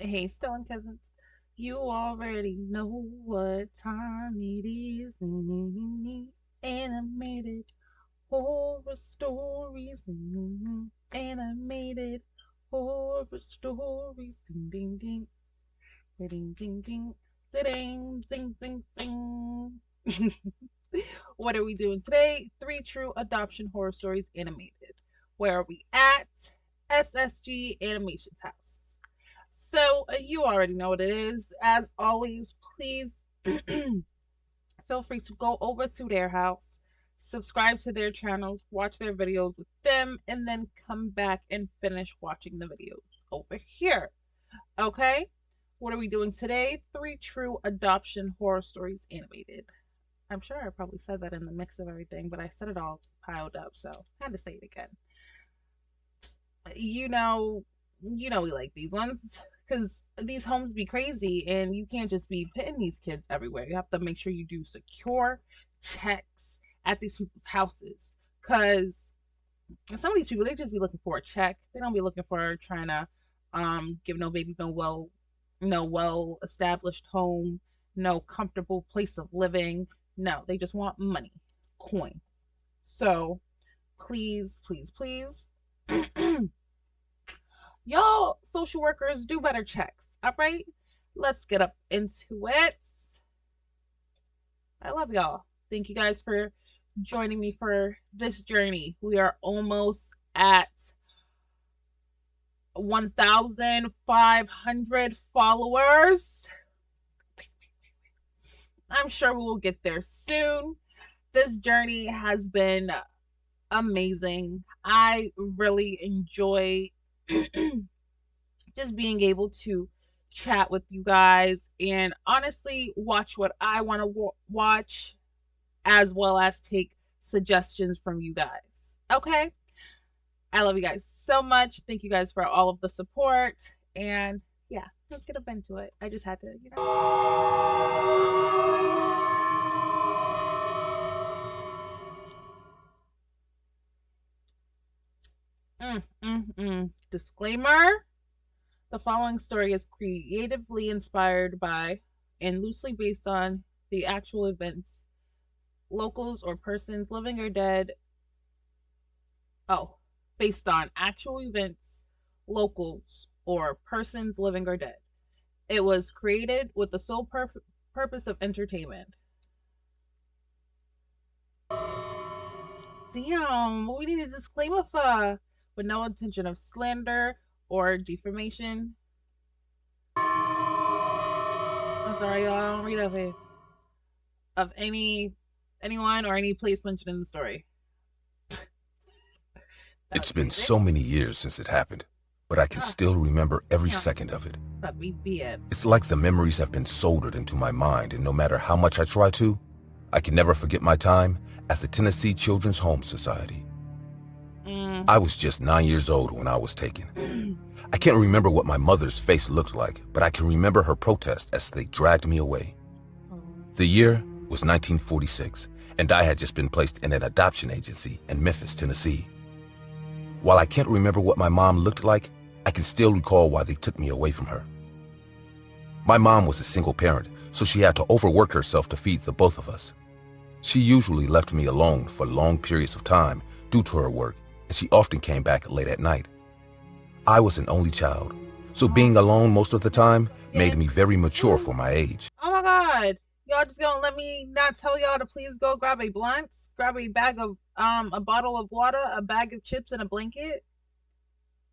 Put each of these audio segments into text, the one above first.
Hey, Stone Cousins. You already know what time it is. Animated horror stories. Animated horror stories. Ding ding ding. Ding ding ding. Ding ding ding ding. What are we doing today? Three true adoption horror stories animated. Where are we at? SSG Animation's house. So you already know what it is. As always, please feel free to go over to their house, subscribe to their channels, watch their videos with them, and then come back and finish watching the videos over here. Okay? What are we doing today? Three true adoption horror stories animated. I'm sure I probably said that in the mix of everything, but I said it all piled up, so I had to say it again. You know, we like these ones because these homes be crazy, and you can't just be putting these kids everywhere. You have to make sure you do secure checks at these people's houses, because some of these people, they just be looking for a check. They don't be looking for trying to give no baby no well established home, no comfortable place of living. No, they just want money, coin. So please, please, please, y'all social workers, do better checks. All right, let's get up into it. I love y'all. Thank you guys for joining me for this journey. We are almost at 1,500 followers. I'm sure we will get there soon. This journey has been amazing. I really enjoy just being able to chat with you guys and honestly watch what I want to watch, as well as take suggestions from you guys. Okay? I love you guys so much. Thank you guys for all of the support. And yeah, let's get up into it. I just had to. Disclaimer: the following story is creatively inspired by and loosely based on the actual events, locals, or persons living or dead. Oh, based on actual events, locals, or persons living or dead. It was created with the sole purpose of entertainment. Damn, what we need a disclaimer for? With no intention of slander or defamation. I'm sorry, y'all. I don't read of it. Of anyone or any place mentioned in the story. That It's was been crazy. so many years since it happened, but I can still remember every second of it. Let me be it. It's like the memories have been soldered into my mind, and no matter how much I try to, I can never forget my time at the Tennessee Children's Home Society. I was just 9 years old when I was taken. I can't remember what my mother's face looked like, but I can remember her protest as they dragged me away. The year was 1946, and I had just been placed in an adoption agency in Memphis, Tennessee. While I can't remember what my mom looked like, I can still recall why they took me away from her. My mom was a single parent, so she had to overwork herself to feed the both of us. She usually left me alone for long periods of time due to her work, and she often came back late at night. I was an only child, so being alone most of the time made me very mature for my age. Oh my god. Y'all just gonna let me not tell y'all to please go grab a blunt, grab a bag of a bottle of water, a bag of chips, and a blanket?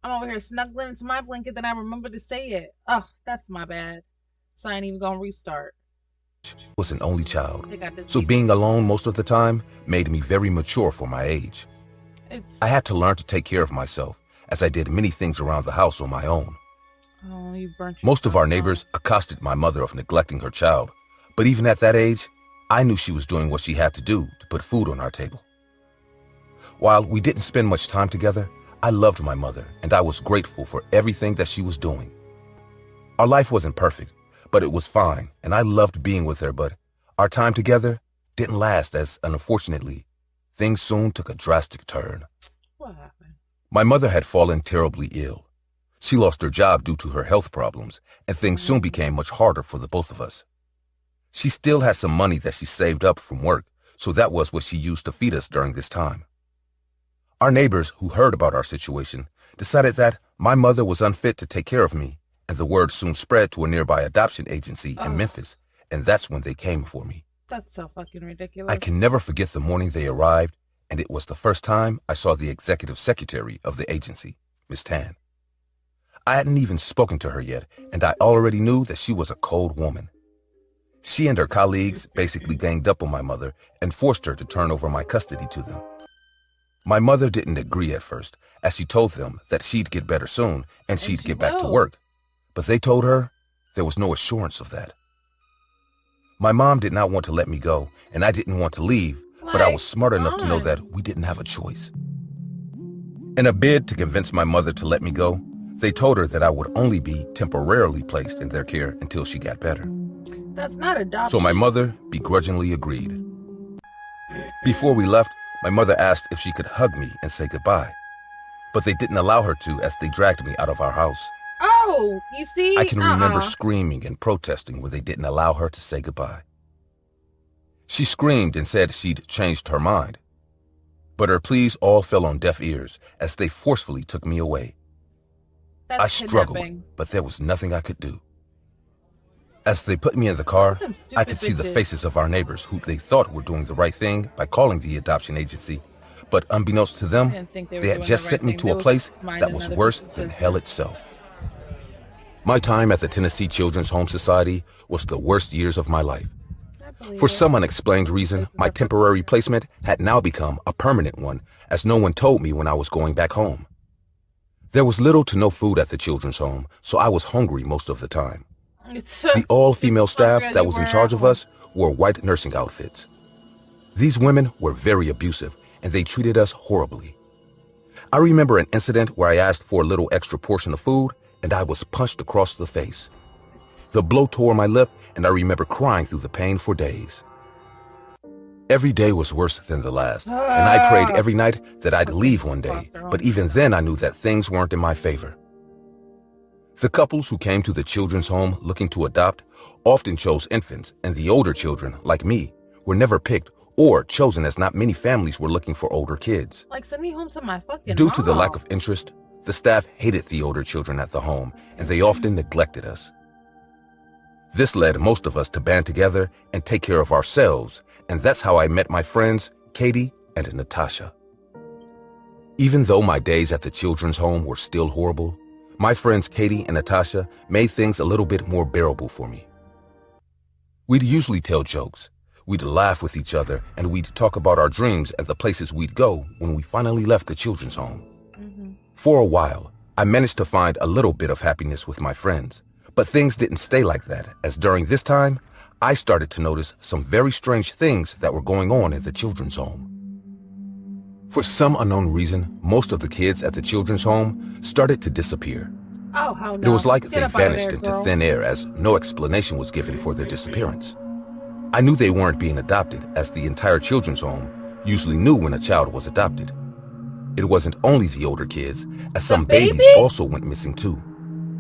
I'm over here snuggling into my blanket, then I remember to say it. Oh, that's my bad. So I ain't even gonna restart. I was an only child, They got this so being alone most of the time made me very mature for my age. I had to learn to take care of myself, as I did many things around the house on my own. Oh, you burnt Most of our neighbors accosted my mother of neglecting her child, but even at that age, I knew she was doing what she had to do to put food on our table. While we didn't spend much time together, I loved my mother, and I was grateful for everything that she was doing. Our life wasn't perfect, but it was fine, and I loved being with her, but our time together didn't last, as unfortunately, things soon took a drastic turn. What happened? My mother had fallen terribly ill. She lost her job due to her health problems, and things soon became much harder for the both of us. She still had some money that she saved up from work, so that was what she used to feed us during this time. Our neighbors, who heard about our situation, decided that my mother was unfit to take care of me, and the word soon spread to a nearby adoption agency in Memphis, and that's when they came for me. That's so fucking ridiculous. I can never forget the morning they arrived, and it was the first time I saw the executive secretary of the agency, Miss Tan. I hadn't even spoken to her yet, and I already knew that she was a cold woman. She and her colleagues basically ganged up on my mother and forced her to turn over my custody to them. My mother didn't agree at first, as she told them that she'd get better soon and she'd get back to work. But they told her there was no assurance of that. My mom did not want to let me go, and I didn't want to leave, but I was smart enough to know that we didn't have a choice. In a bid to convince my mother to let me go, they told her that I would only be temporarily placed in their care until she got better. That's not adoption. So my mother begrudgingly agreed. Before we left, my mother asked if she could hug me and say goodbye, but they didn't allow her to as they dragged me out of our house. Oh, you see? I can remember screaming and protesting when they didn't allow her to say goodbye. She screamed and said she'd changed her mind, but her pleas all fell on deaf ears as they forcefully took me away. I struggled, but there was nothing I could do. As they put me in the car, I could see the faces of our neighbors who they thought were doing the right thing by calling the adoption agency, but unbeknownst to them, they had just sent me to a place that was worse than hell itself. My time at the Tennessee Children's Home Society was the worst years of my life. For some unexplained reason, my temporary placement had now become a permanent one, as no one told me when I was going back home. There was little to no food at the children's home, so I was hungry most of the time. The all-female staff that was in charge of us wore white nursing outfits. These women were very abusive, and they treated us horribly. I remember an incident where I asked for a little extra portion of food, and I was punched across the face. The blow tore my lip, and I remember crying through the pain for days. Every day was worse than the last, and I prayed every night that I'd leave one day, but even then I knew that things weren't in my favor. The couples who came to the children's home looking to adopt often chose infants, and the older children, like me, were never picked or chosen as not many families were looking for older kids. Like, send me home to my fucking Due to the lack of interest, the staff hated the older children at the home, and they often neglected us. This led most of us to band together and take care of ourselves, and that's how I met my friends, Katie and Natasha. Even though my days at the children's home were still horrible, my friends Katie and Natasha made things a little bit more bearable for me. We'd usually tell jokes, we'd laugh with each other, and we'd talk about our dreams and the places we'd go when we finally left the children's home. For a while, I managed to find a little bit of happiness with my friends, but things didn't stay like that, as during this time, I started to notice some very strange things that were going on in the children's home. For some unknown reason, most of the kids at the children's home started to disappear. Oh, how no. It was like they vanished into thin air as no explanation was given for their disappearance. I knew they weren't being adopted, as the entire children's home usually knew when a child was adopted. It wasn't only the older kids, as some babies also went missing too.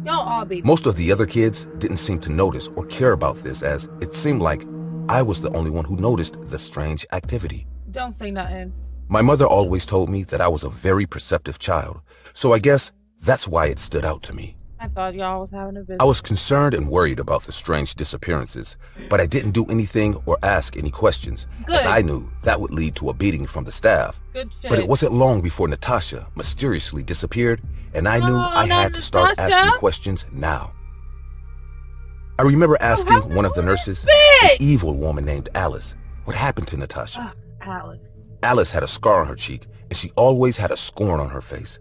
Y'all all babies. Most of the other kids didn't seem to notice or care about this, as it seemed like I was the only one who noticed the strange activity. Don't say nothing. My mother always told me that I was a very perceptive child, so I guess that's why it stood out to me. I thought y'all was having a visit. I was concerned and worried about the strange disappearances, but I didn't do anything or ask any questions, as I knew that would lead to a beating from the staff. Good shit. But it wasn't long before Natasha mysteriously disappeared, and I knew I had to start asking questions now. I remember asking one of the nurses, an evil woman named Alice, what happened to Natasha. Alice. Alice had a scar on her cheek, and she always had a scorn on her face.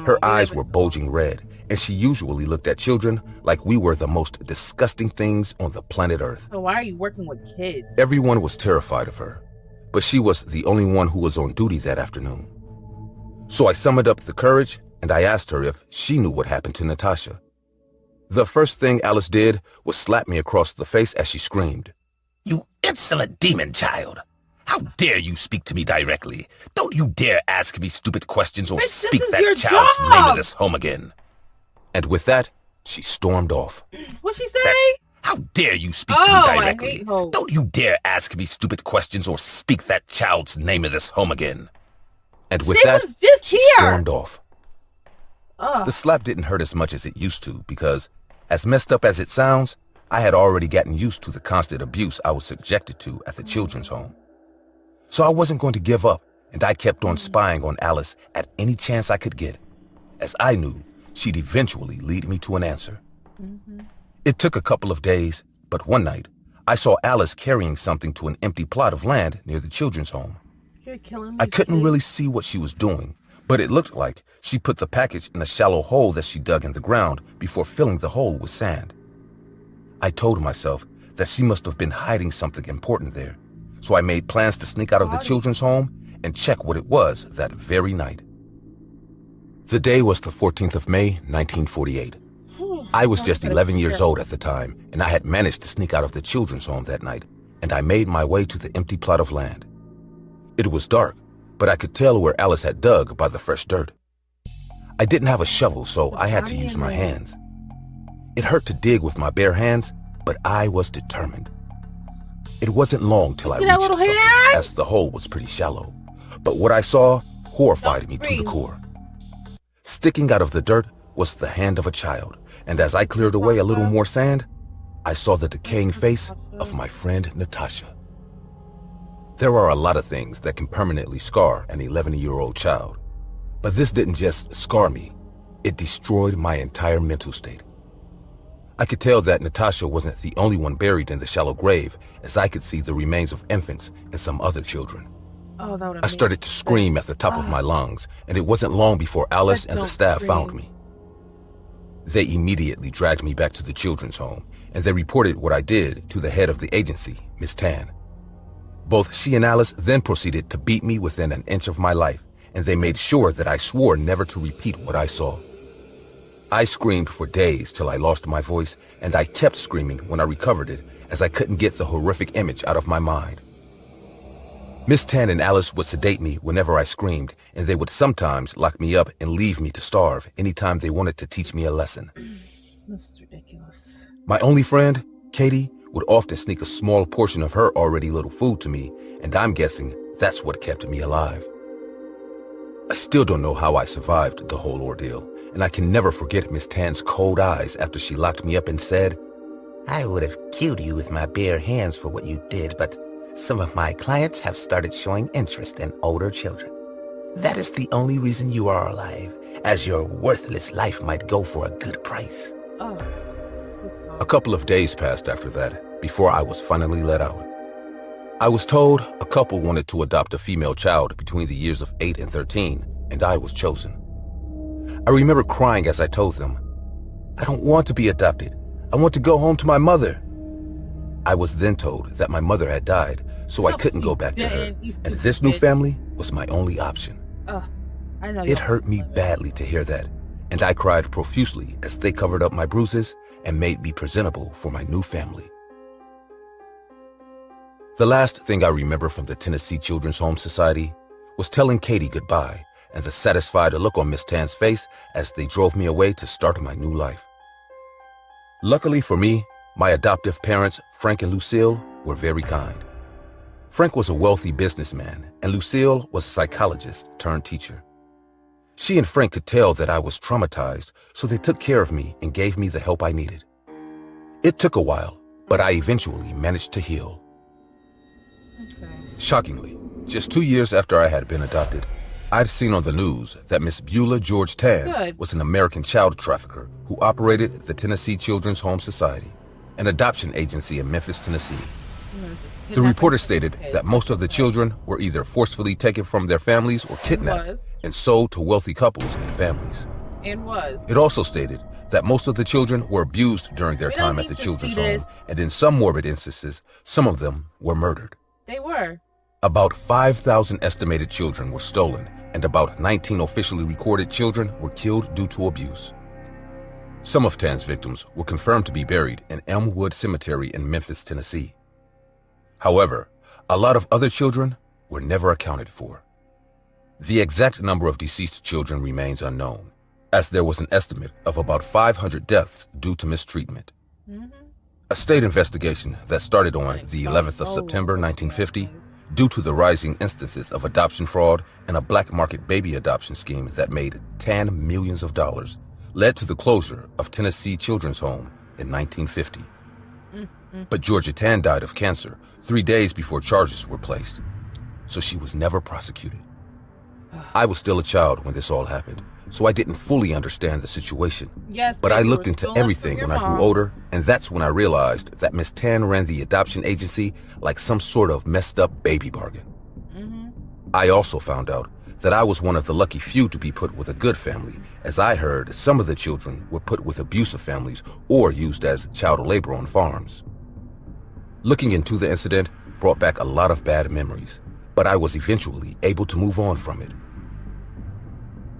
Her eyes were bulging red, and she usually looked at children like we were the most disgusting things on the planet Earth. So why are you working with kids? Everyone was terrified of her, but she was the only one who was on duty that afternoon. So I summoned up the courage, and I asked her if she knew what happened to Natasha. The first thing Alice did was slap me across the face as she screamed, "You insolent demon child! How dare you speak to me directly? Don't you dare ask me stupid questions or speak that child's name in this home again." And with that, she stormed off. What'd she say? How dare you speak to me directly? I hate hoes. Don't you dare ask me stupid questions or speak that child's name in this home again. And with that, she stormed off. The slap didn't hurt as much as it used to because, as messed up as it sounds, I had already gotten used to the constant abuse I was subjected to at the children's home. So I wasn't going to give up, and I kept on spying on Alice at any chance I could get, as I knew she'd eventually lead me to an answer. It took a couple of days, but one night, I saw Alice carrying something to an empty plot of land near the children's home. You're killing me. I couldn't really see what she was doing, but it looked like she put the package in a shallow hole that she dug in the ground before filling the hole with sand. I told myself that she must have been hiding something important there, so I made plans to sneak out of the children's home and check what it was that very night. The day was the 14th of May, 1948. I was just 11 years old at the time, and I had managed to sneak out of the children's home that night, and I made my way to the empty plot of land. It was dark, but I could tell where Alice had dug by the fresh dirt. I didn't have a shovel, so I had to use my hands. It hurt to dig with my bare hands, but I was determined. It wasn't long till I reached something, as the hole was pretty shallow, but what I saw horrified me to the core. Sticking out of the dirt was the hand of a child, and as I cleared away a little more sand, I saw the decaying face of my friend Natasha. There are a lot of things that can permanently scar an 11-year-old child, but this didn't just scar me, it destroyed my entire mental state. I could tell that Natasha wasn't the only one buried in the shallow grave, as I could see the remains of infants and some other children. I started to scream at the top of my lungs, and it wasn't long before Alice and the staff found me. They immediately dragged me back to the children's home, and they reported what I did to the head of the agency, Miss Tan. Both she and Alice then proceeded to beat me within an inch of my life, and they made sure that I swore never to repeat what I saw. I screamed for days till I lost my voice, and I kept screaming when I recovered it, as I couldn't get the horrific image out of my mind. Miss Tan and Alice would sedate me whenever I screamed, and they would sometimes lock me up and leave me to starve anytime they wanted to teach me a lesson. That's ridiculous. My only friend, Katie, would often sneak a small portion of her already little food to me, and I'm guessing that's what kept me alive. I still don't know how I survived the whole ordeal, and I can never forget Miss Tan's cold eyes after she locked me up and said, "I would have killed you with my bare hands for what you did, but some of my clients have started showing interest in older children. That is the only reason you are alive, as your worthless life might go for a good price." A couple of days passed after that, before I was finally let out. I was told a couple wanted to adopt a female child between the years of 8 and 13, and I was chosen. I remember crying as I told them, "I don't want to be adopted. I want to go home to my mother." I was then told that my mother had died, so I couldn't go back to her, and this new family was my only option. It hurt me badly to hear that, and I cried profusely as they covered up my bruises and made me presentable for my new family. The last thing I remember from the Tennessee Children's Home Society was telling Katie goodbye and the satisfied look on Miss Tan's face as they drove me away to start my new life. Luckily for me, my adoptive parents, Frank and Lucille, were very kind. Frank was a wealthy businessman, and Lucille was a psychologist turned teacher. She and Frank could tell that I was traumatized, so they took care of me and gave me the help I needed. It took a while, but I eventually managed to heal. Shockingly, just 2 years after I had been adopted, I'd seen on the news that Miss Beulah George Tan was an American child trafficker who operated the Tennessee Children's Home Society, an adoption agency in Memphis, Tennessee. The reporter stated that most of the children were either forcefully taken from their families or kidnapped and sold to wealthy couples and families. It also stated that most of the children were abused during their time at the children's home, and in some morbid instances, some of them were murdered. They were. About 5,000 estimated children were stolen, and about 19 officially recorded children were killed due to abuse. Some of Tan's victims were confirmed to be buried in Elmwood Cemetery in Memphis, Tennessee. However, a lot of other children were never accounted for. The exact number of deceased children remains unknown, as there was an estimate of about 500 deaths due to mistreatment. A state investigation that started on the 11th of September 1950 due to the rising instances of adoption fraud and a black market baby adoption scheme that made Tan millions of dollars led to the closure of Tennessee Children's Home in 1950. But Georgia Tan died of cancer 3 days before charges were placed, so she was never prosecuted. I was still a child when this all happened, so I didn't fully understand the situation. Yes, but I looked into everything when I grew older, and that's when I realized that Miss Tan ran the adoption agency like some sort of messed up baby bargain. I also found out that I was one of the lucky few to be put with a good family, as I heard some of the children were put with abusive families or used as child labor on farms. Looking into the incident brought back a lot of bad memories, but I was eventually able to move on from it.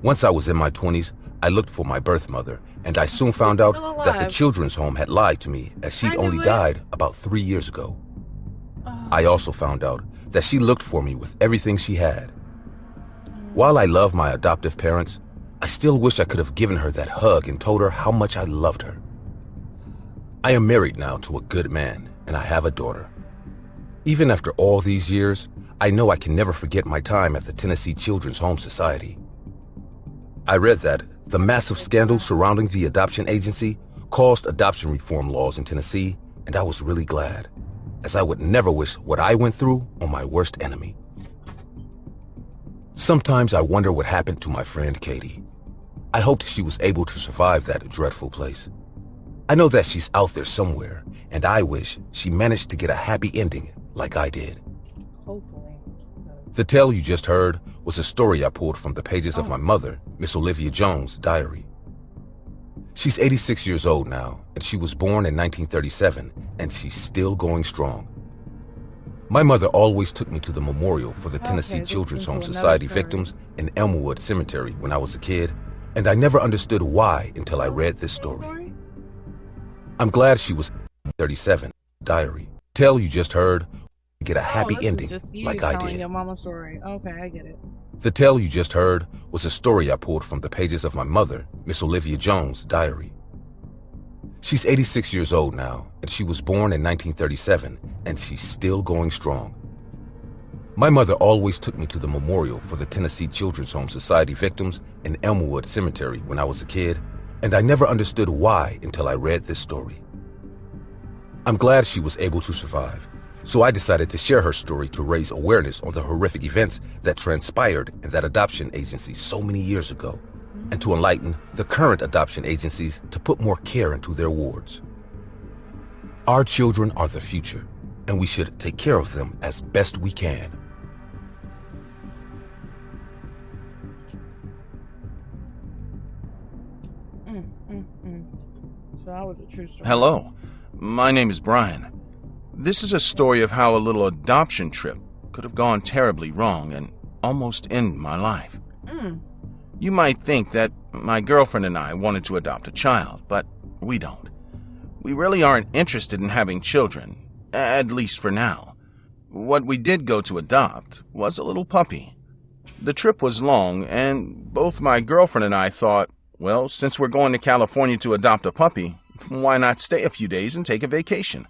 Once I was in my 20s, I looked for my birth mother, and I soon found out that the children's home had lied to me, as she'd only died about 3 years ago. I also found out that she looked for me with everything she had. While I love my adoptive parents, I still wish I could have given her that hug and told her how much I loved her. I am married now to a good man, and I have a daughter. Even after all these years, I know I can never forget my time at the Tennessee Children's Home Society. I read that the massive scandal surrounding the adoption agency caused adoption reform laws in Tennessee, and I was really glad, as I would never wish what I went through on my worst enemy. Sometimes I wonder what happened to my friend Katie. I hoped she was able to survive that dreadful place. I know that she's out there somewhere, and I wish she managed to get a happy ending like I did. Hopefully. The tale you just heard was a story I pulled from the pages of my mother, Miss Olivia Jones' diary. She's 86 years old now, and she was born in 1937, and she's still going strong. My mother always took me to the memorial for the Tennessee Children's Home Society victims in Elmwood Cemetery when I was a kid, and I never understood why until I read this story. I'm glad she was 37, diary. Tale you just heard, get a happy ending like I did. Your mama's story. Okay, I get it. The tale you just heard was a story I pulled from the pages of my mother, Miss Olivia Jones' diary. She's 86 years old now, and she was born in 1937, and she's still going strong. My mother always took me to the memorial for the Tennessee Children's Home Society victims in Elmwood Cemetery when I was a kid, and I never understood why until I read this story. I'm glad she was able to survive, so I decided to share her story to raise awareness on the horrific events that transpired in that adoption agency so many years ago, and to enlighten the current adoption agencies to put more care into their wards. Our children are the future, and we should take care of them as best we can. So that was a true story. Hello, my name is Brian. This is a story of how a little adoption trip could have gone terribly wrong and almost end my life. You might think that my girlfriend and I wanted to adopt a child, but we don't. We really aren't interested in having children, at least for now. What we did go to adopt was a little puppy. The trip was long, and both my girlfriend and I thought, well, since we're going to California to adopt a puppy, why not stay a few days and take a vacation?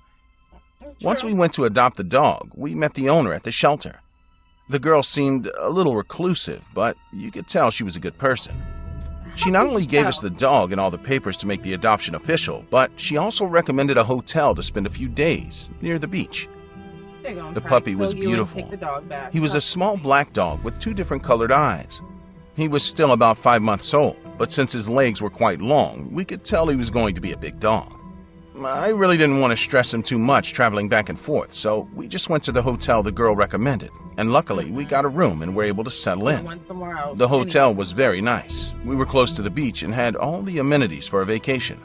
Once we went to adopt the dog, we met the owner at the shelter. The girl seemed a little reclusive, but you could tell she was a good person. She not only gave us the dog and all the papers to make the adoption official, but she also recommended a hotel to spend a few days near the beach. The puppy was beautiful. He was a small black dog with 2 different colored eyes. He was still about 5 months old, but since his legs were quite long, we could tell he was going to be a big dog. I really didn't want to stress him too much traveling back and forth, so we just went to the hotel the girl recommended, and luckily we got a room and were able to settle in. The hotel was very nice. We were close to the beach and had all the amenities for a vacation.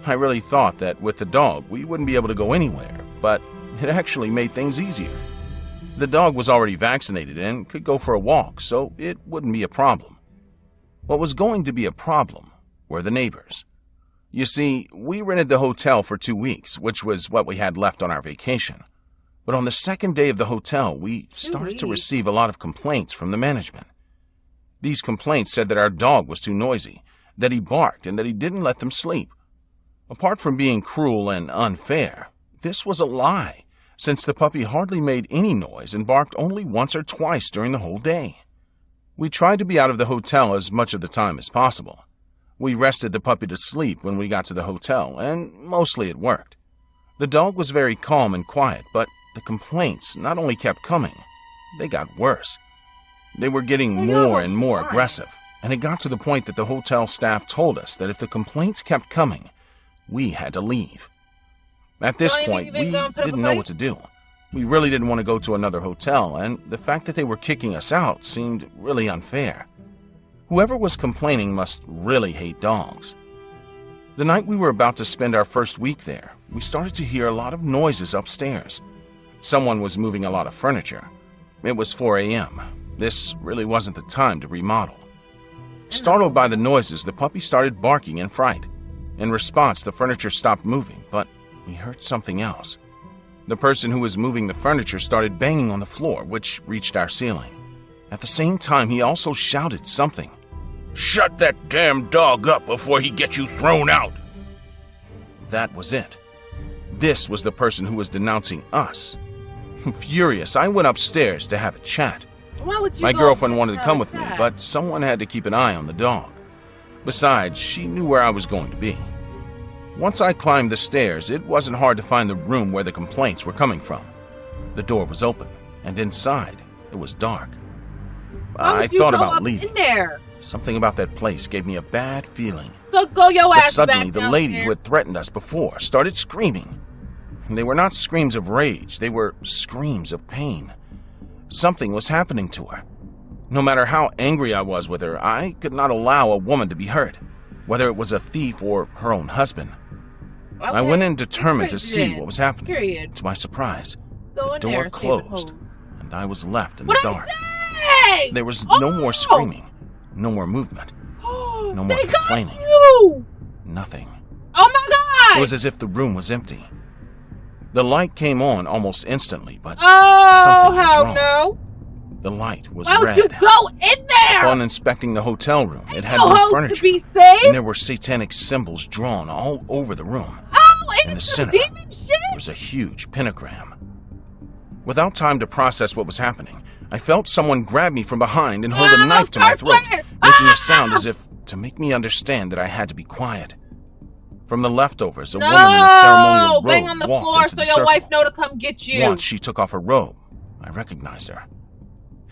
I really thought that with the dog we wouldn't be able to go anywhere, but it actually made things easier. The dog was already vaccinated and could go for a walk, so it wouldn't be a problem. What was going to be a problem were the neighbors. You see, we rented the hotel for 2 weeks, which was what we had left on our vacation. But on the second day of the hotel, we started to receive a lot of complaints from the management. These complaints said that our dog was too noisy, that he barked and that he didn't let them sleep. Apart from being cruel and unfair, this was a lie, since the puppy hardly made any noise and barked only once or twice during the whole day. We tried to be out of the hotel as much of the time as possible. We rested the puppy to sleep when we got to the hotel, and mostly it worked. The dog was very calm and quiet, but the complaints not only kept coming, they got worse. They were getting more and more aggressive, and it got to the point that the hotel staff told us that if the complaints kept coming, we had to leave. At this point, we didn't know what to do. We really didn't want to go to another hotel, and the fact that they were kicking us out seemed really unfair. Whoever was complaining must really hate dogs. The night we were about to spend our first week there, we started to hear a lot of noises upstairs. Someone was moving a lot of furniture. It was 4 a.m. This really wasn't the time to remodel. Startled by the noises, the puppy started barking in fright. In response, the furniture stopped moving, but we heard something else. The person who was moving the furniture started banging on the floor, which reached our ceiling. At the same time, he also shouted something. "Shut that damn dog up before he gets you thrown out!" That was it. This was the person who was denouncing us. Furious, I went upstairs to have a chat. My girlfriend wanted to come with me, but someone had to keep an eye on the dog. Besides, she knew where I was going to be. Once I climbed the stairs, it wasn't hard to find the room where the complaints were coming from. The door was open, and inside, it was dark. I thought about leaving. Something about that place gave me a bad feeling. So go your ass But suddenly, back the lady downstairs. who had threatened us before started screaming. They were not screams of rage, they were screams of pain. Something was happening to her. No matter how angry I was with her, I could not allow a woman to be hurt, whether it was a thief or her own husband. Okay. I went in determined to Good see then. what was happening. Period. To my surprise, Go the in there door and stay closed, home. and I was left in What the I dark. say? There was Oh! no more screaming, no more movement, no more They got complaining. you! Nothing. Oh my god! It was as if the room was empty. The light came on almost instantly, but Oh, something was hell wrong. no! The light was Why would red. you go in there? Upon inspecting the hotel room, it had no no host furniture, to be and safe. there were satanic symbols drawn all over the room. Oh, In and the some center, demon shit. there was a huge pentagram. Without time to process what was happening, I felt someone grab me from behind and hold a knife to my throat, making a sound as if to make me understand that I had to be quiet. From the leftovers, a woman in a ceremonial bang on robe the walked floor into so the your circle. wife know to come get you. Once she took off her robe, I recognized her.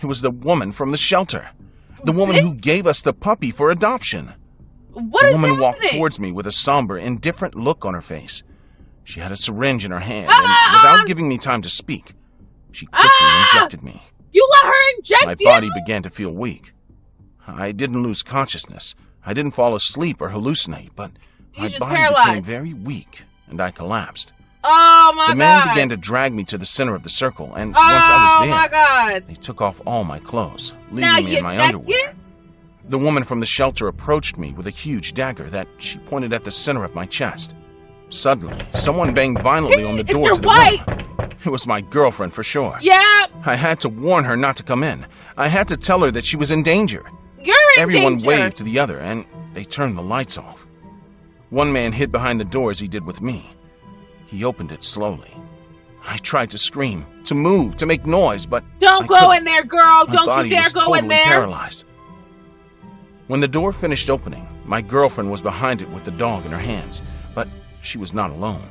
It was the woman from the shelter. The woman who gave us the puppy for adoption. What The is woman happening? walked towards me with a somber, indifferent look on her face. She had a syringe in her hand, and without giving me time to speak, she quickly injected me. You let her inject My you? body began to feel weak. I didn't lose consciousness. I didn't fall asleep or hallucinate, but You my just body became paralyzed. very weak, and I collapsed. Oh my god. The man began to drag me to the center of the circle, and once I was Oh there, my god. they took off all my clothes, Now leaving me you in my naked? underwear. The woman from the shelter approached me with a huge dagger that she pointed at the center of my chest. Suddenly, someone banged violently on the It's door your to the wife. room. It was my girlfriend for sure. Yeah, I had to warn her not to come in. I had to tell her that she was in danger. you're in Everyone danger. waved to the other, and they turned the lights off. One man hid behind the door as he did with me. He opened it slowly. I tried to scream, to move, to make noise, but Don't I go couldn't. in there, girl. My Don't body you dare was go totally in there. paralyzed. When the door finished opening, my girlfriend was behind it with the dog in her hands, but she was not alone.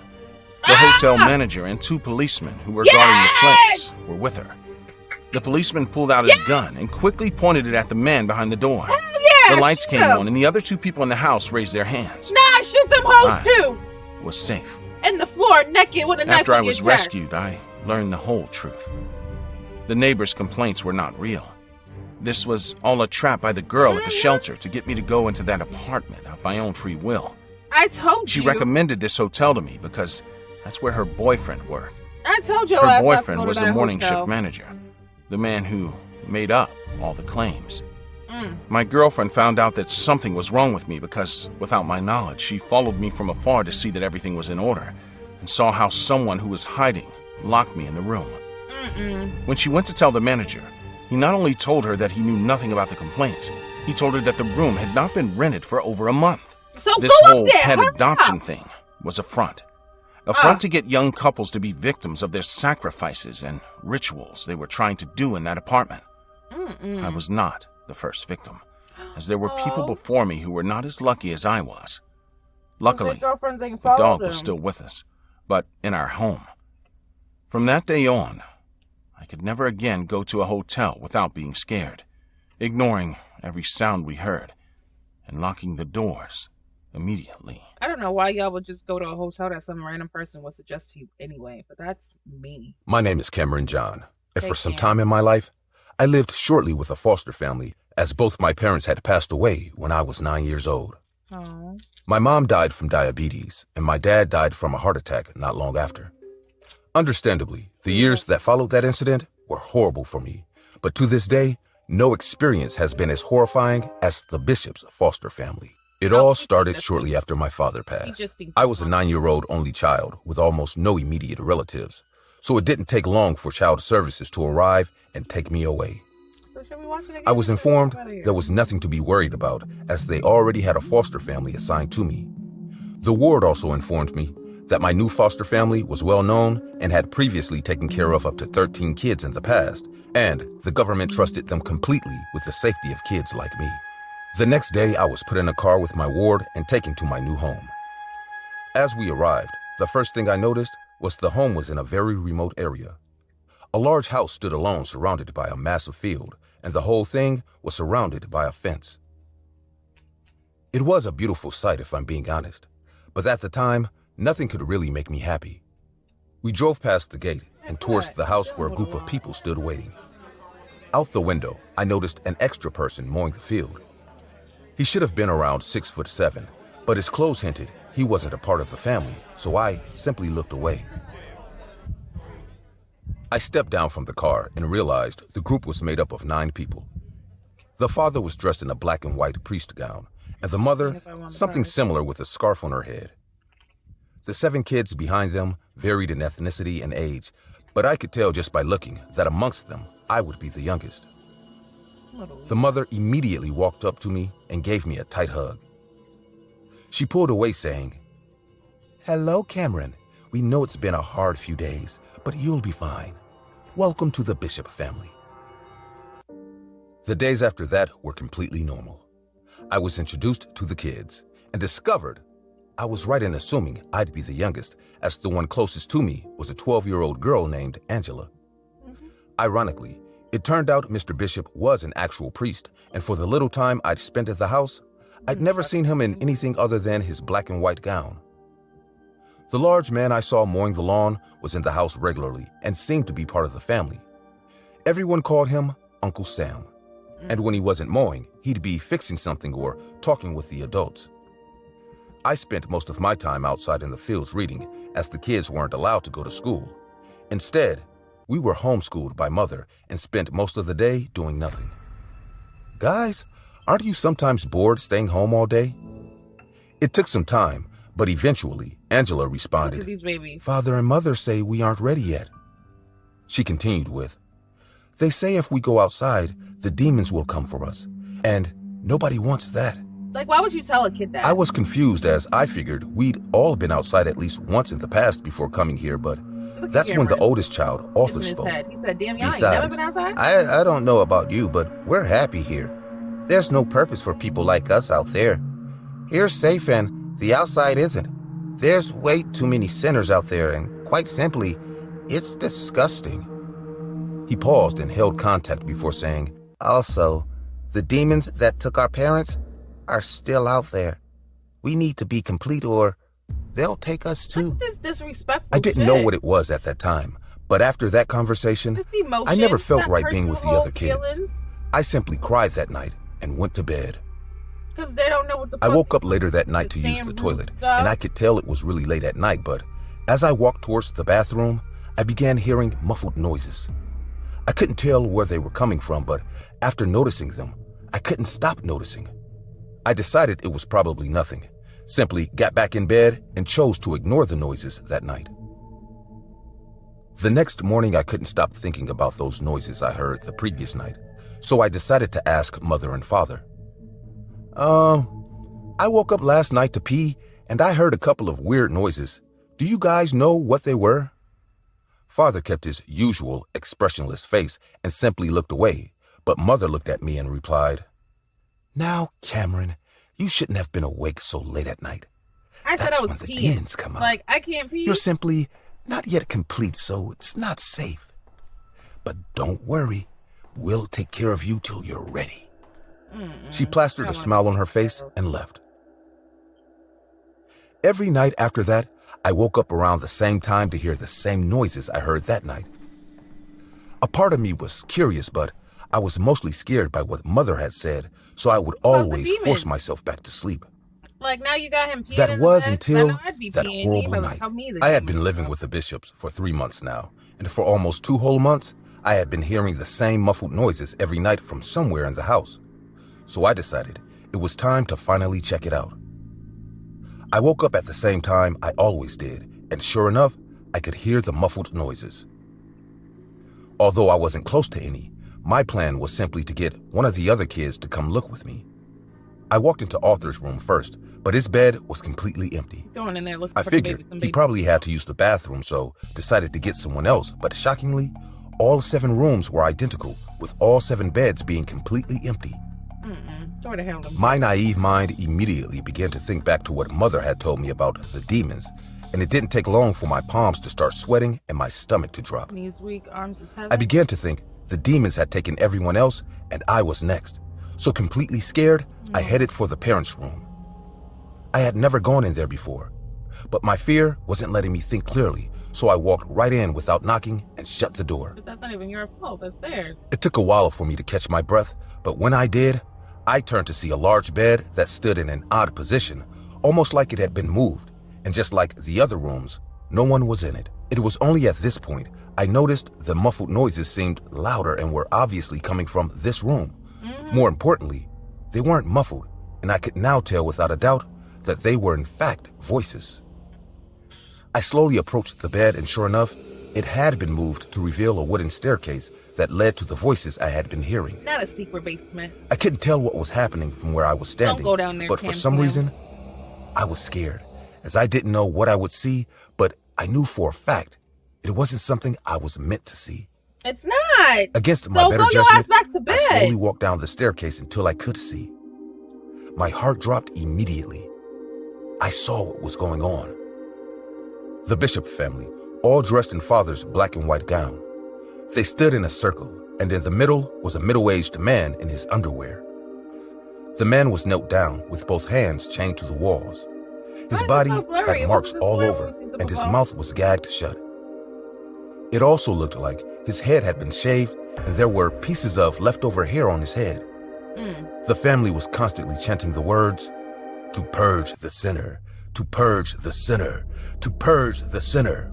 The hotel manager and 2 policemen who were guarding the place were with her. The policeman pulled out his gun and quickly pointed it at the man behind the door. Hell yeah, The lights shoot came them. on, and the other 2 people in the house raised their hands. Nah, shoot them hoes I- too. Was safe. In the floor, naked with a knife After I in your was chest. rescued, I learned the whole truth. The neighbors' complaints were not real. This was all a trap by the girl at the shelter to get me to go into that apartment of my own free will. I told She you. recommended this hotel to me because that's where her boyfriend worked. I told your Her ass not to boyfriend go to was that the morning hotel. shift manager, the man who made up all the claims. Mm. My girlfriend found out that something was wrong with me because, without my knowledge, she followed me from afar to see that everything was in order and saw how someone who was hiding locked me in the room. Mm-mm. When she went to tell the manager, he not only told her that he knew nothing about the complaints, He told her that the room had not been rented for over a month. So this go whole up there. pet Hurry adoption up. thing was a front. A front to get young couples to be victims of their sacrifices and rituals they were trying to do in that apartment. I was not the first victim, as there were people before me who were not as lucky as I was. Luckily, the dog was still with us, but in our home. From that day on, I could never again go to a hotel without being scared, ignoring every sound we heard, and locking the doors immediately. I don't know why y'all would just go to a hotel that some random person would suggest to you anyway, but that's me. My name is Cameron John, and for some time in my life, I lived shortly with a foster family, as both my parents had passed away when I was 9 years old. Oh. My mom died from diabetes, and my dad died from a heart attack not long after. Understandably, the years that followed that incident were horrible for me, but to this day, no experience has been as horrifying as the Bishop's foster family. It all started shortly after my father passed. I was a 9-year-old only child with almost no immediate relatives, so it didn't take long for child services to arrive and take me away. I was informed there was nothing to be worried about, as they already had a foster family assigned to me. The ward also informed me that my new foster family was well known and had previously taken care of up to 13 kids in the past, and the government trusted them completely with the safety of kids like me. The next day, I was put in a car with my ward and taken to my new home. As we arrived, the first thing I noticed was the home was in a very remote area. A large house stood alone, surrounded by a massive field, and the whole thing was surrounded by a fence. It was a beautiful sight, if I'm being honest, but at the time, nothing could really make me happy. We drove past the gate and towards the house where a group of people stood waiting. Out the window, I noticed an extra person mowing the field. He should have been around 6'7", but his clothes hinted he wasn't a part of the family, so I simply looked away. I stepped down from the car and realized the group was made up of 9 people. The father was dressed in a black and white priest gown, and the mother, something similar with a scarf on her head. The 7 kids behind them varied in ethnicity and age, but I could tell just by looking that amongst them, I would be the youngest. The mother immediately walked up to me and gave me a tight hug. She pulled away saying, "Hello, Cameron. We know it's been a hard few days, but you'll be fine. Welcome to the Bishop family." The days after that were completely normal. I was introduced to the kids and discovered I was right in assuming I'd be the youngest, as the one closest to me was a 12-year-old girl named Angela. Ironically, it turned out Mr. Bishop was an actual priest, and for the little time I'd spent at the house, I'd never seen him in anything other than his black and white gown. The large man I saw mowing the lawn was in the house regularly and seemed to be part of the family. Everyone called him Uncle Sam, and when he wasn't mowing, he'd be fixing something or talking with the adults. I spent most of my time outside in the fields reading, as the kids weren't allowed to go to school. Instead, we were homeschooled by mother and spent most of the day doing nothing. Guys, aren't you sometimes bored staying home all day? It took some time, but eventually Angela responded, "Father and Mother say we aren't ready yet." She continued with, "They say if we go outside, the demons will come for us, and nobody wants that." Like, why would you tell a kid that? I was confused, as I figured we'd all been outside at least once in the past before coming here, but that's when the oldest child, Arthur, spoke. He said, "Damn, y'all ain't never been outside?" I don't know about you, but we're happy here. There's no purpose for people like us out there. Here's safe and the outside isn't. There's way too many sinners out there, and quite simply, it's disgusting. He paused and held contact before saying, "Also, the demons that took our parents are still out there. We need to be complete or they'll take us too." What's this disrespectful I didn't shit? know what it was at that time, but after that conversation, I never felt right being with the other kids. I simply cried that night and went to bed. Because they don't know what the I fuck woke up later that night to use the toilet, and I could tell it was really late at night, but as I walked towards the bathroom, I began hearing muffled noises. I couldn't tell where they were coming from, but after noticing them, I couldn't stop noticing. I decided it was probably nothing, simply got back in bed and chose to ignore the noises that night. The next morning, I couldn't stop thinking about those noises I heard the previous night, so I decided to ask Mother and Father. I woke up last night to pee, and I heard a couple of weird noises. Do you guys know what they were? Father kept his usual expressionless face and simply looked away, but Mother looked at me and replied, "Now, Cameron, you shouldn't have been awake so late at night. I said That's I was when the peeing. demons come out. Like, I can't pee. You're simply not yet complete, so it's not safe. But don't worry, we'll take care of you till you're ready." She plastered a smile on her face and left. Every night after that, I woke up around the same time to hear the same noises I heard that night. A part of me was curious, but I was mostly scared by what Mother had said, so I would always force myself back to sleep. Like, now you got him peeing That in was the bed, until I know I'd be that peeing. horrible He better night. tell me the I had demons been living go. with the Bishops for 3 months now, and for almost 2 whole months, I had been hearing the same muffled noises every night from somewhere in the house. So I decided it was time to finally check it out. I woke up at the same time I always did, and sure enough, I could hear the muffled noises. Although I wasn't close to any, my plan was simply to get one of the other kids to come look with me. I walked into Arthur's room first, but his bed was completely empty. Going in there looking I for figured some he baby. probably had to use the bathroom, so decided to get someone else, but shockingly, all 7 rooms were identical, with all 7 beds being completely empty. Sort of held him. My naive mind immediately began to think back to what Mother had told me about the demons, and it didn't take long for my palms to start sweating and my stomach to drop. Knees weak, arms is heavy. I began to think the demons had taken everyone else, and I was next. So completely scared, I headed for the parents' room. I had never gone in there before, but my fear wasn't letting me think clearly, so I walked right in without knocking and shut the door. But that's not even your fault. That's theirs. It took a while for me to catch my breath, but when I did, I turned to see a large bed that stood in an odd position, almost like it had been moved, and just like the other rooms, no one was in it. It was only at this point I noticed the muffled noises seemed louder and were obviously coming from this room. More importantly, they weren't muffled, and I could now tell without a doubt that they were in fact voices. I slowly approached the bed, and sure enough, it had been moved to reveal a wooden staircase that led to the voices I had been hearing. Not a secret basement. I couldn't tell what was happening from where I was standing, Don't go down there, but for Cam some Cam. reason, I was scared, as I didn't know what I would see, but I knew for a fact it wasn't something I was meant to see. It's not. Against my So better go your ass judgment, back to I slowly bed. walked down the staircase until I could see. My heart dropped immediately. I saw what was going on. The Bishop family, all dressed in Father's black and white gown. They stood in a circle, and in the middle was a middle-aged man in his underwear. The man was knelt down with both hands chained to the walls. His Why is it body so blurry? had marks It wasn't all blurry over, when we see and his the mouth was gagged shut. It also looked like his head had been shaved, and there were pieces of leftover hair on his head. The family was constantly chanting the words, "To purge the sinner, to purge the sinner, to purge the sinner."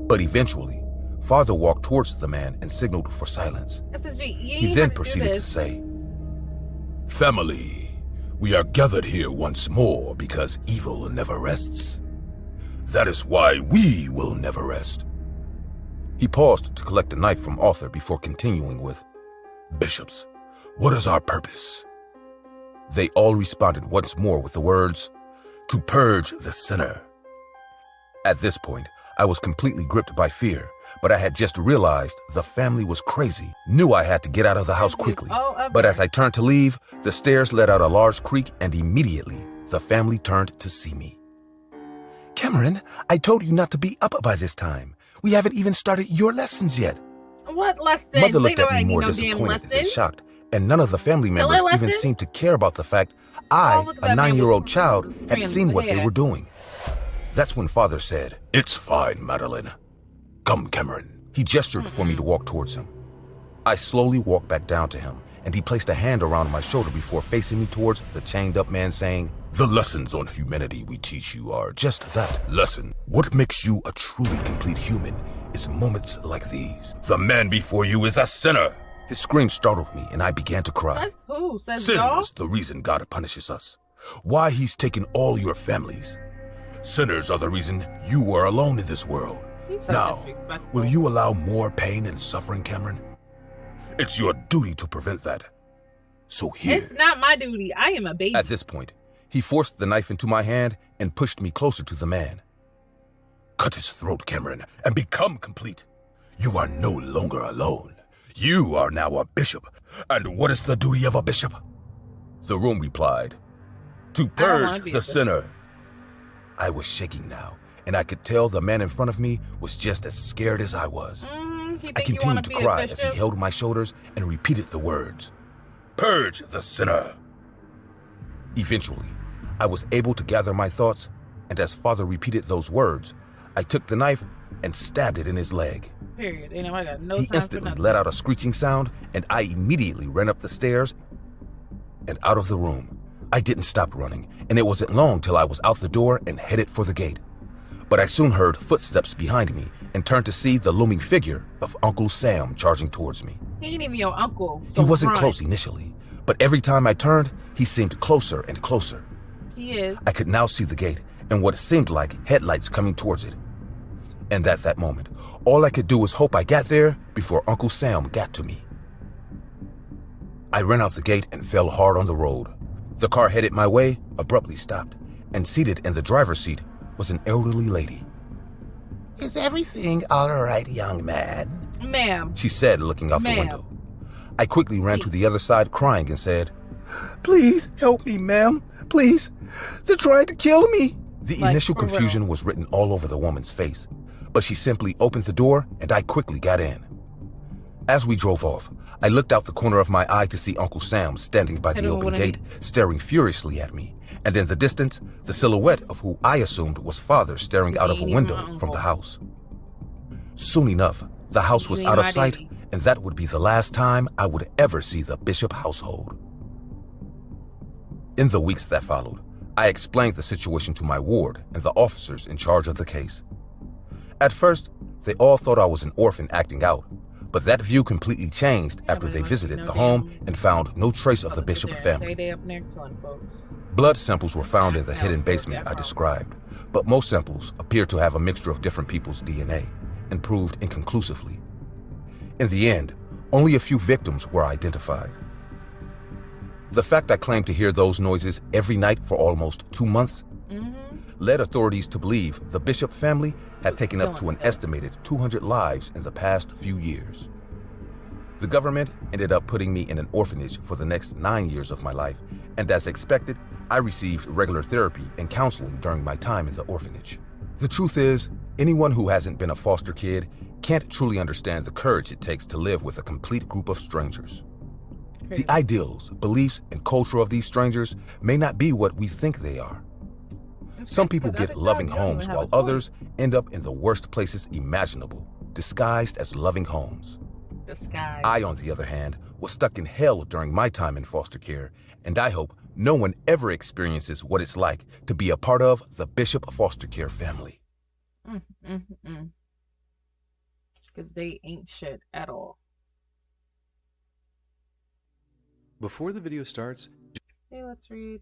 But eventually, Father walked towards the man and signaled for silence. SSG, you He ain't then gotta do proceeded to this. say, "Family, we are gathered here once more because evil never rests. That is why we will never rest." He paused to collect a knife from Arthur before continuing with, "Bishops, what is our purpose?" They all responded once more with the words, "To purge the sinner." At this point, I was completely gripped by fear, but I had just realized the family was crazy, knew I had to get out of the house quickly. But as I turned to leave, the stairs led out a large creek, and immediately the family turned to see me. "Cameron, I told you not to be up by this time. We haven't even started your lessons yet." What lesson? Mother looked They at don't me need more no damn disappointed than lesson. shocked, and none of the family members Still a even lesson? seemed to care about the fact I, look at a that man 9-year-old with child, his had hands seen in what the they air. were doing. That's when Father said, "It's fine, Madeline. Come, Cameron." He gestured for me to walk towards him. I slowly walked back down to him, and he placed a hand around my shoulder before facing me towards the chained-up man, saying, "The lessons on humanity we teach you are just that, lesson. What makes you a truly complete human is moments like these. The man before you is a sinner." His scream startled me, and I began to cry. Says who? Says Sin y'all? is the reason God punishes us. Why he's taken all your families. Sinners are the reason you are alone in this world. He's so Now, disrespectful. will you allow more pain and suffering, Cameron? It's your duty to prevent that. So here. It's not my duty. I am a baby. At this point, he forced the knife into my hand and pushed me closer to the man. Cut his throat, Cameron, and become complete. You are no longer alone. You are now a bishop. And what is the duty of a bishop? The room replied, to purge the sinner. I was shaking now, and I could tell the man in front of me was just as scared as I was. I continued to cry as he held my shoulders and repeated the words, purge the sinner. Eventually, I was able to gather my thoughts, and as Father repeated those words, I took the knife and stabbed it in his leg. Period. You know, I got no He time instantly for let out a screeching sound, and I immediately ran up the stairs and out of the room. I didn't stop running, and it wasn't long till I was out the door and headed for the gate. But I soon heard footsteps behind me and turned to see the looming figure of Uncle Sam charging towards me. He ain't even your uncle. He wasn't close initially, but every time I turned, he seemed closer and closer. He is. I could now see the gate and what seemed like headlights coming towards it. And at that moment, all I could do was hope I got there before Uncle Sam got to me. I ran out the gate and fell hard on the road. The car headed my way abruptly stopped, and seated in the driver's seat was an elderly lady. Is everything all right, young man? Ma'am. She said, looking out the window. I quickly ran to the other side, crying, and said, please help me, ma'am. Please. They're trying to kill me. The initial confusion was written all over the woman's face, but she simply opened the door, and I quickly got in. As we drove off, I looked out the corner of my eye to see Uncle Sam standing by the open gate, staring furiously at me, and in the distance, the silhouette of who I assumed was Father staring out of a window from the house. Soon enough, the house was out of sight, and that would be the last time I would ever see the Bishop household. In the weeks that followed, I explained the situation to my ward and the officers in charge of the case. At first, they all thought I was an orphan acting out, but that view completely changed after they visited the home and found no trace of the Bishop family. Blood samples were found in the hidden basement I described, but most samples appeared to have a mixture of different people's DNA and proved inconclusively. In the end, only a few victims were identified. The fact I claimed to hear those noises every night for almost 2 months led authorities to believe the Bishop family had taken up to an estimated 200 lives in the past few years. The government ended up putting me in an orphanage for the next 9 years of my life, and as expected, I received regular therapy and counseling during my time in the orphanage. The truth is, anyone who hasn't been a foster kid can't truly understand the courage it takes to live with a complete group of strangers. The ideals, beliefs, and culture of these strangers may not be what we think they are. Some people get loving homes while others end up in the worst places imaginable, disguised as loving homes. I, on the other hand, was stuck in hell during my time in foster care, and I hope no one ever experiences what it's like to be a part of the Bishop foster care family. Because they ain't shit at all. Before the video starts... Okay, let's read.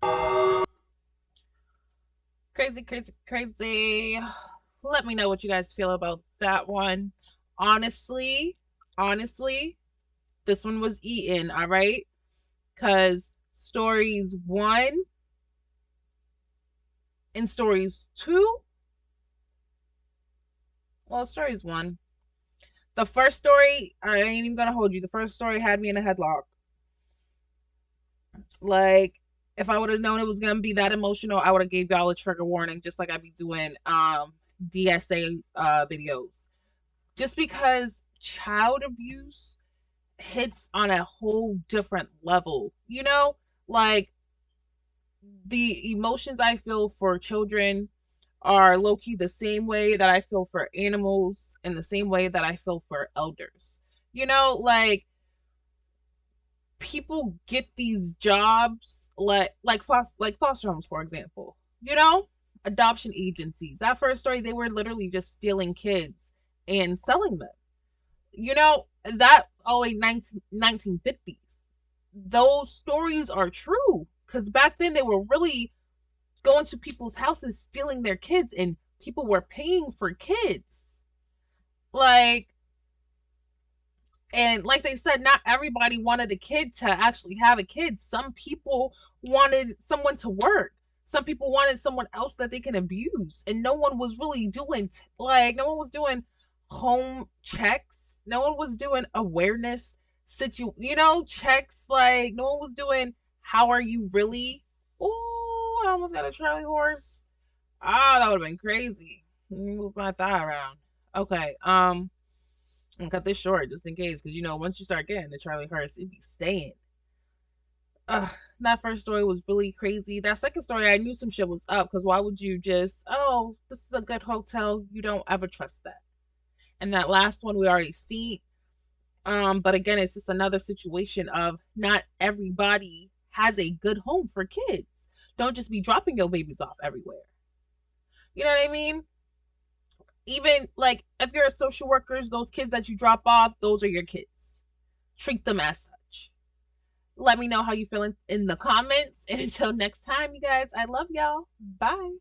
Crazy, crazy, crazy. Let me know what you guys feel about that one. Honestly, this one was eaten, all right? Because stories 1 and stories 2, well, stories 1. The first story, I ain't even gonna hold you. The first story had me in a headlock. Like, if I would have known it was gonna be that emotional, I would have gave y'all a trigger warning, just like I be doing DSA videos. Just because child abuse hits on a whole different level, you know? Like, the emotions I feel for children are low-key the same way that I feel for animals and the same way that I feel for elders. You know, like, people get these jobs like foster homes, for example. You know, adoption agencies. That first story, they were literally just stealing kids and selling them. You know, that only 1950s. Those stories are true, because back then they were really going to people's houses, stealing their kids, and people were paying for kids. Like, And like they said, not everybody wanted a kid to actually have a kid. Some people wanted someone to work. Some people wanted someone else that they can abuse. And no one was really doing, no one was doing home checks. No one was doing awareness checks. Like, no one was doing, how are you really? Oh, I almost got a Charlie horse. Ah, that would have been crazy. Let me move my thigh around. Okay, and cut this short just in case, because once you start getting the Charlie horse, it'd be staying. That first story was really crazy. That second story, I knew some shit was up, because why would you just, oh, this is a good hotel? You don't ever trust that. And that last one we already seen. But again, it's just another situation of not everybody has a good home for kids. Don't just be dropping your babies off everywhere. You know what I mean? Even like if you're a social worker, those kids that you drop off, those are your kids. Treat them as such. Let me know how you feeling in the comments. And until next time, you guys, I love y'all. Bye.